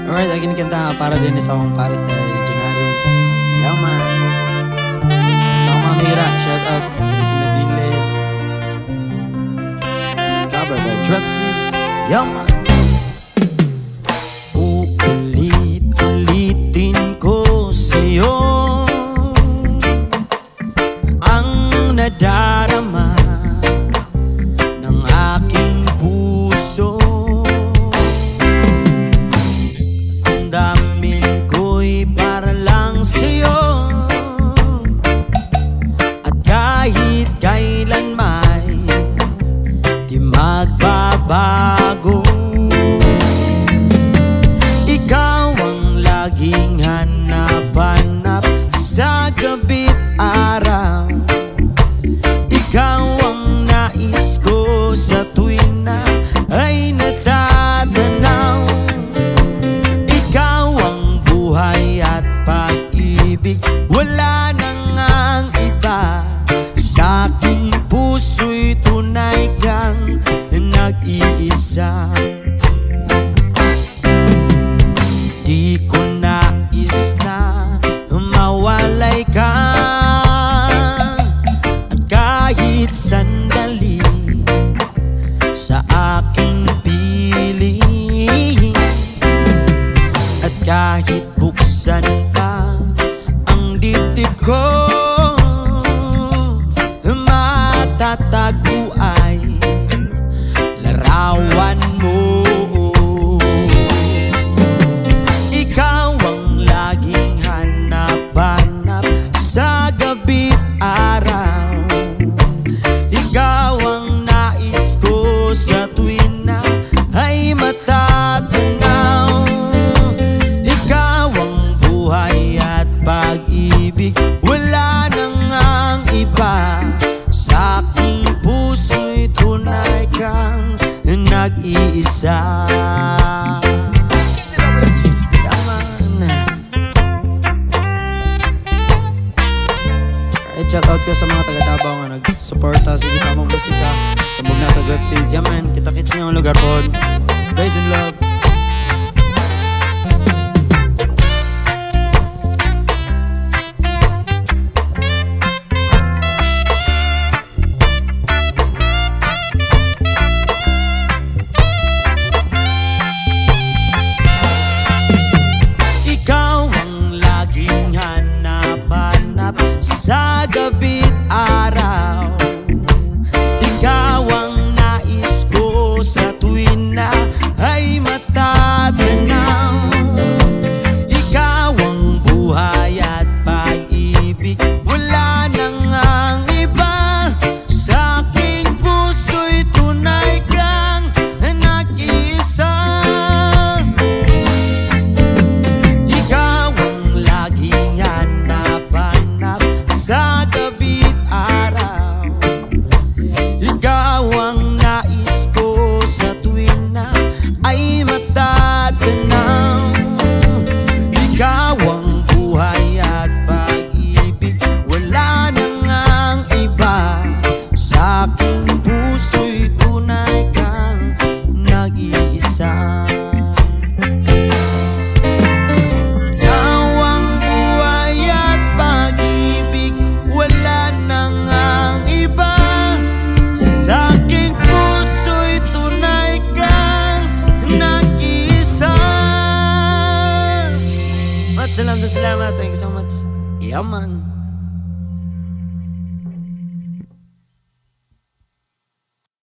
Alright, lagi kanta para din sa akong pares na Jonaris. Yaman. Sa akong mamira, shout out sa Nabilit. Cover by Drug Seeds. Yaman. Uulit-ulitin ko sa'yo ang nadarama ng aking puso. Ang damin ko'y para lang sa'yo, at kahit kailan may di magbabago. Ikaw ang laging hanap-hanap sa gabi't araw. Ikaw ang nais ko sa tuwing na ay natatanaw. Ikaw ang buhay at pag-ibig, wala nang ang iba. Sa aking puso'y tunay kang nag-iisa. Di ko nais na mawalay ka, at kahit sandali sa aking piling. At kahit buksan pa ang dibdib ko, matatagpo ay larawan mo. Ikaw ang laging hanap-hanap sa gabi't araw. Ikaw ang nais ko sa tuwing na ay matatanaw. Ikaw ang buhay at pag-ibig, wala nang ang iba. Sa aking puso'y tunay kang nag-iisa. Check out ko sa mga taga-Davao nga nag-suporta sa isamang musika sa mugna sa Drug Seeds. Yaman, kita-kits niyo ang lugar po. Guys in love. Ikaw ang laging hanap-hanap sa gabi't araw. Ikaw ang nais ko sa tuwing na ay matatanaw. Ikaw ang buhay at pag-ibig, wala nang ang iba. Sa aking puso'y tunay kang nag-iisa. Ikaw ang laging hanap-hanap sa gabi't araw. Ikaw ang nais ko sa tuwing na ay matatanaw. Ikaw ang buhay at pag-ibig, wala nang ang iba. Sa aking puso'y tunay kang nag-iisa. Ikaw ang buhay at pag-ibig, wala nang ang iba. Sa aking puso'y tunay kang nag-iisa. Salamat. Thank you so much. Yaman.